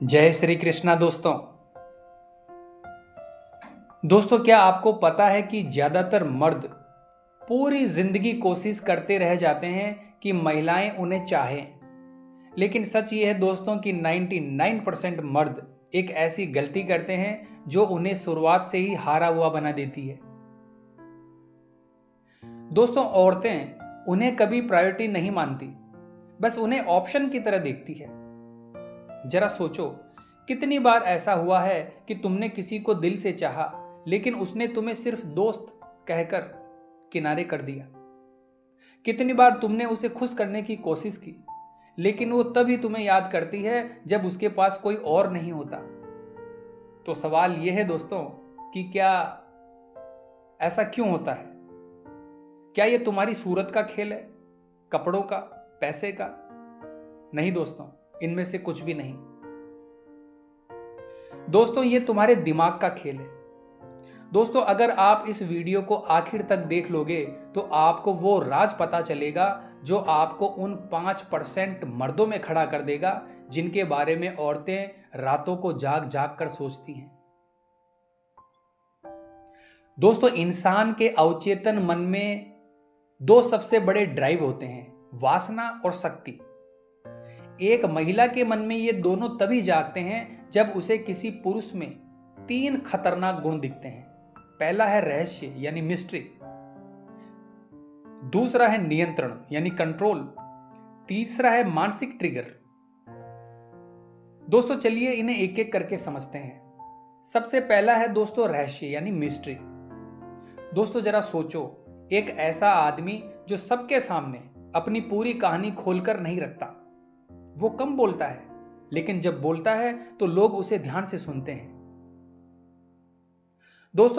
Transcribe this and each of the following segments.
जय श्री कृष्णा दोस्तों। क्या आपको पता है कि ज्यादातर मर्द पूरी जिंदगी कोशिश करते रह जाते हैं कि महिलाएं उन्हें चाहें, लेकिन सच ये है दोस्तों कि 99% मर्द एक ऐसी गलती करते हैं जो उन्हें शुरुआत से ही हारा हुआ बना देती है। औरतें उन्हें कभी प्रायोरिटी नहीं मानती, बस उन्हें ऑप्शन की तरह देखती है। जरा सोचो, कितनी बार ऐसा हुआ है कि तुमने किसी को दिल से चाहा, लेकिन उसने तुम्हें सिर्फ दोस्त कहकर किनारे कर दिया। कितनी बार तुमने उसे खुश करने की कोशिश की, लेकिन वो तभी तुम्हें याद करती है जब उसके पास कोई और नहीं होता। तो सवाल यह है दोस्तों कि क्या ऐसा क्यों होता है? क्या यह तुम्हारी सूरत का खेल है, कपड़ों का, पैसे का? नहीं दोस्तों, इनमें से कुछ भी नहीं। ये तुम्हारे दिमाग का खेल है। अगर आप इस वीडियो को आखिर तक देख लोगे तो आपको वो राज पता चलेगा जो आपको उन 5% मर्दों में खड़ा कर देगा जिनके बारे में औरतें रातों को जाग जाग कर सोचती हैं। इंसान के अवचेतन मन में दो सबसे बड़े ड्राइव होते हैं, वासना और शक्ति। एक महिला के मन में ये दोनों तभी जागते हैं जब उसे किसी पुरुष में 3 खतरनाक गुण दिखते हैं। पहला है रहस्य यानी मिस्ट्री, दूसरा है नियंत्रण यानी कंट्रोल, तीसरा है मानसिक ट्रिगर। चलिए इन्हें एक एक करके समझते हैं। सबसे पहला है रहस्य यानी मिस्ट्री। जरा सोचो, एक ऐसा आदमी जो सबके सामने अपनी पूरी कहानी खोलकर नहीं रखता। वो कम बोलता है, लेकिन जब बोलता है तो लोग उसे ध्यान से सुनते हैं।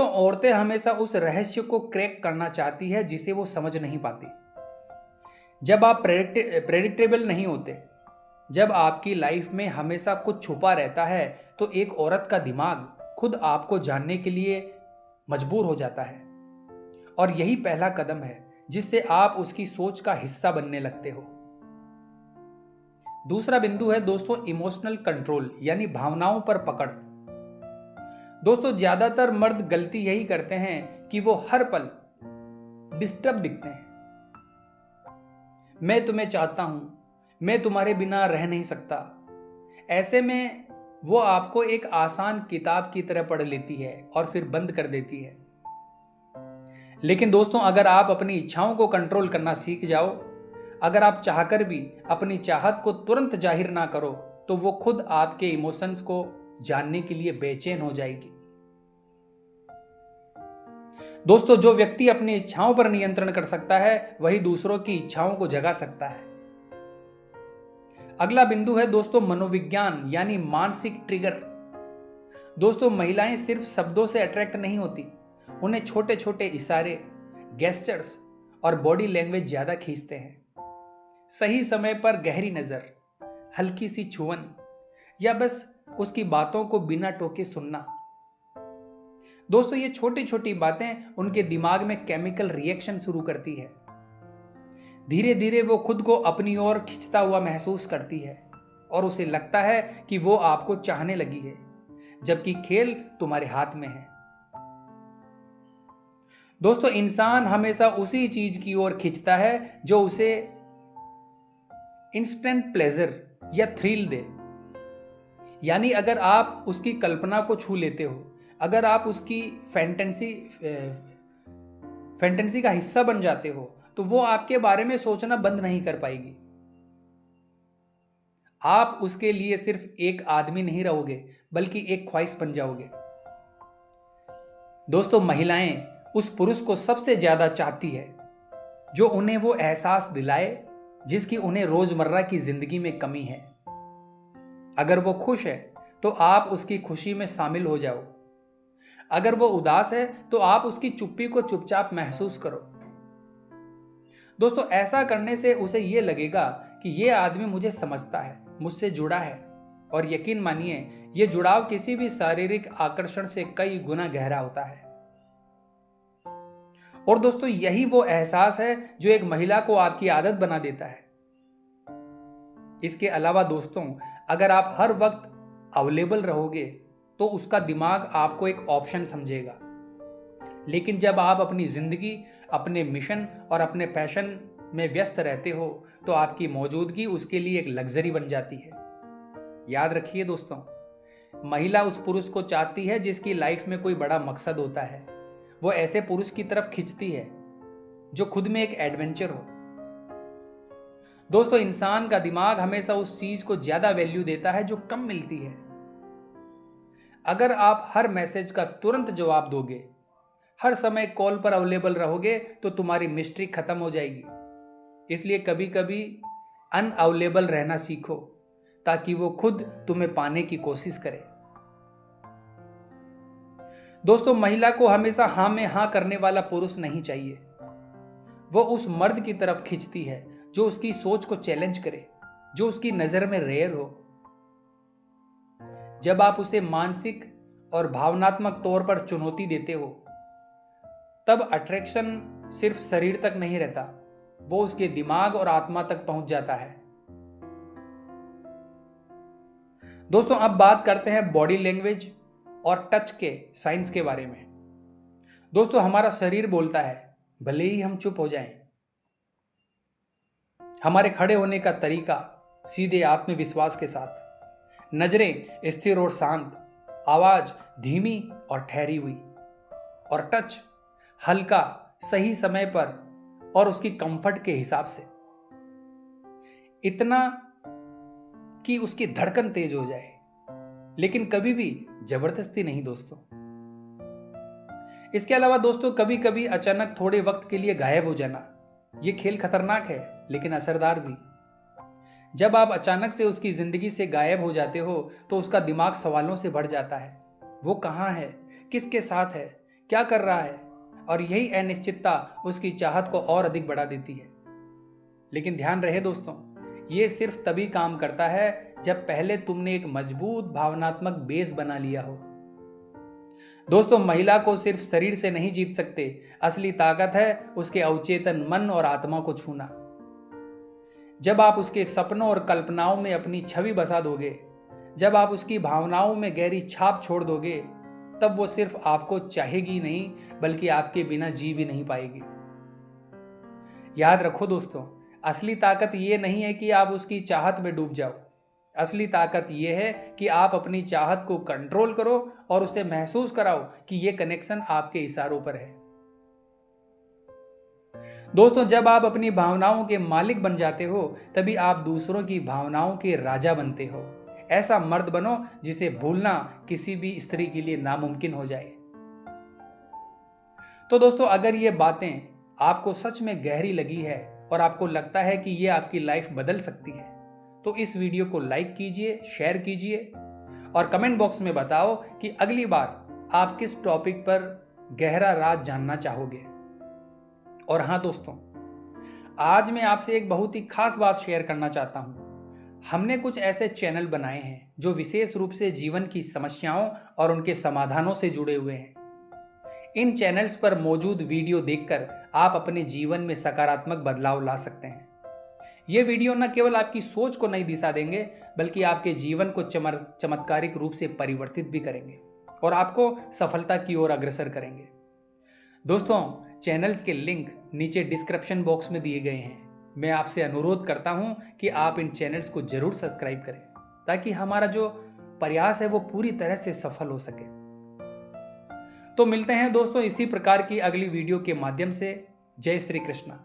औरतें हमेशा उस रहस्य को क्रैक करना चाहती है जिसे वो समझ नहीं पाती। जब आप प्रेडिक्टेबल नहीं होते, जब आपकी लाइफ में हमेशा कुछ छुपा रहता है, तो एक औरत का दिमाग खुद आपको जानने के लिए मजबूर हो जाता है। और यही पहला कदम है जिससे आप उसकी सोच का हिस्सा बनने लगते हो। दूसरा बिंदु है इमोशनल कंट्रोल यानी भावनाओं पर पकड़। ज्यादातर मर्द गलती यही करते हैं कि वो हर पल डिस्टर्ब दिखते हैं। मैं तुम्हें चाहता हूं, मैं तुम्हारे बिना रह नहीं सकता। ऐसे में वो आपको एक आसान किताब की तरह पढ़ लेती है और फिर बंद कर देती है। लेकिन अगर आप अपनी इच्छाओं को कंट्रोल करना सीख जाओ, अगर आप चाहकर भी अपनी चाहत को तुरंत जाहिर ना करो, तो वो खुद आपके इमोशंस को जानने के लिए बेचैन हो जाएगी। जो व्यक्ति अपनी इच्छाओं पर नियंत्रण कर सकता है, वही दूसरों की इच्छाओं को जगा सकता है। अगला बिंदु है मनोविज्ञान यानी मानसिक ट्रिगर। महिलाएं सिर्फ शब्दों से अट्रैक्ट नहीं होती, उन्हें छोटे छोटे इशारे, गेस्चर्स और बॉडी लैंग्वेज ज्यादा खींचते हैं। सही समय पर गहरी नजर, हल्की सी छुअन, या बस उसकी बातों को बिना टोके सुनना। ये छोटी छोटी बातें उनके दिमाग में केमिकल रिएक्शन शुरू करती है। धीरे धीरे वो खुद को अपनी ओर खींचता हुआ महसूस करती है और उसे लगता है कि वो आपको चाहने लगी है, जबकि खेल तुम्हारे हाथ में है। इंसान हमेशा उसी चीज की ओर खींचता है जो उसे इंस्टेंट प्लेजर या थ्रिल दे। यानी अगर आप उसकी कल्पना को छू लेते हो, अगर आप उसकी फैंटेसी का हिस्सा बन जाते हो, तो वो आपके बारे में सोचना बंद नहीं कर पाएगी। आप उसके लिए सिर्फ एक आदमी नहीं रहोगे, बल्कि एक ख्वाहिश बन जाओगे। महिलाएं उस पुरुष को सबसे ज्यादा चाहती है जो उन्हें वो एहसास दिलाए जिसकी उन्हें रोजमर्रा की जिंदगी में कमी है। अगर वो खुश है तो आप उसकी खुशी में शामिल हो जाओ। अगर वो उदास है तो आप उसकी चुप्पी को चुपचाप महसूस करो। ऐसा करने से उसे ये लगेगा कि ये आदमी मुझे समझता है, मुझसे जुड़ा है। और यकीन मानिए, ये जुड़ाव किसी भी शारीरिक आकर्षण से कई गुना गहरा होता है। और यही वो एहसास है जो एक महिला को आपकी आदत बना देता है। इसके अलावा अगर आप हर वक्त अवेलेबल रहोगे तो उसका दिमाग आपको एक ऑप्शन समझेगा। लेकिन जब आप अपनी जिंदगी, अपने मिशन और अपने पैशन में व्यस्त रहते हो तो आपकी मौजूदगी उसके लिए एक लग्जरी बन जाती है। याद रखिए दोस्तों, महिला उस पुरुष को चाहती है जिसकी लाइफ में कोई बड़ा मकसद होता है। वो ऐसे पुरुष की तरफ खिंचती है जो खुद में एक एडवेंचर हो। दोस्तों, इंसान का दिमाग हमेशा उस चीज को ज्यादा वैल्यू देता है जो कम मिलती है। अगर आप हर मैसेज का तुरंत जवाब दोगे, हर समय कॉल पर अवेलेबल रहोगे तो तुम्हारी मिस्ट्री खत्म हो जाएगी। इसलिए कभी कभी अनअवेलेबल रहना सीखो ताकि वो खुद तुम्हें पाने की कोशिश करे। दोस्तों, महिला को हमेशा हाँ में हाँ करने वाला पुरुष नहीं चाहिए। वो उस मर्द की तरफ खींचती है जो उसकी सोच को चैलेंज करे, जो उसकी नजर में रेयर हो। जब आप उसे मानसिक और भावनात्मक तौर पर चुनौती देते हो तब अट्रैक्शन सिर्फ शरीर तक नहीं रहता, वो उसके दिमाग और आत्मा तक पहुंच जाता है। दोस्तों, अब बात करते हैं बॉडी लैंग्वेज और टच के साइंस के बारे में। दोस्तों, हमारा शरीर बोलता है, भले ही हम चुप हो जाएं। हमारे खड़े होने का तरीका सीधे आत्मविश्वास के साथ, नजरें स्थिर और शांत, आवाज धीमी और ठहरी हुई, और टच हल्का, सही समय पर और उसकी कंफर्ट के हिसाब से, इतना कि उसकी धड़कन तेज हो जाए, लेकिन कभी भी जबरदस्ती नहीं दोस्तों। इसके अलावा दोस्तों, कभी कभी अचानक थोड़े वक्त के लिए गायब हो जाना, यह खेल खतरनाक है लेकिन असरदार भी। जब आप अचानक से उसकी जिंदगी से गायब हो जाते हो तो उसका दिमाग सवालों से भर जाता है। वो कहाँ है, किसके साथ है, क्या कर रहा है, और यही अनिश्चितता उसकी चाहत को और अधिक बढ़ा देती है। लेकिन ध्यान रहे दोस्तों, ये सिर्फ तभी काम करता है जब पहले तुमने एक मजबूत भावनात्मक बेस बना लिया हो। दोस्तों, महिला को सिर्फ शरीर से नहीं जीत सकते, असली ताकत है उसके अवचेतन मन और आत्मा को छूना। जब आप उसके सपनों और कल्पनाओं में अपनी छवि बसा दोगे, जब आप उसकी भावनाओं में गहरी छाप छोड़ दोगे, तब वो सिर्फ आपको चाहेगी नहीं बल्कि आपके बिना जी भी नहीं पाएगी। याद रखो दोस्तों, असली ताकत ये नहीं है कि आप उसकी चाहत में डूब जाओ। असली ताकत ये है कि आप अपनी चाहत को कंट्रोल करो और उसे महसूस कराओ कि ये कनेक्शन आपके इशारों पर है। दोस्तों, जब आप अपनी भावनाओं के मालिक बन जाते हो तभी आप दूसरों की भावनाओं के राजा बनते हो। ऐसा मर्द बनो जिसे भूलना किसी भी स्त्री के लिए नामुमकिन हो जाए। तो दोस्तों, अगर ये बातें आपको सच में गहरी लगी है और आपको लगता है कि ये आपकी लाइफ बदल सकती है तो इस वीडियो को लाइक कीजिए, शेयर कीजिए और कमेंट बॉक्स में बताओ कि अगली बार आप किस टॉपिक पर गहरा राज जानना चाहोगे। और हाँ दोस्तों, आज मैं आपसे एक बहुत ही खास बात शेयर करना चाहता हूँ। हमने कुछ ऐसे चैनल बनाए हैं जो विशेष रूप से जीवन की समस्याओं और उनके समाधानों से जुड़े हुए हैं। इन चैनल्स पर मौजूद वीडियो देखकर आप अपने जीवन में सकारात्मक बदलाव ला सकते हैं। ये वीडियो न केवल आपकी सोच को नई दिशा देंगे बल्कि आपके जीवन को चमत्कारिक रूप से परिवर्तित भी करेंगे और आपको सफलता की ओर अग्रसर करेंगे। दोस्तों, चैनल्स के लिंक नीचे डिस्क्रिप्शन बॉक्स में दिए गए हैं। मैं आपसे अनुरोध करता हूं कि आप इन चैनल्स को जरूर सब्सक्राइब करें ताकि हमारा जो प्रयास है वो पूरी तरह से सफल हो सके। तो मिलते हैं दोस्तों इसी प्रकार की अगली वीडियो के माध्यम से। जय श्री कृष्णा।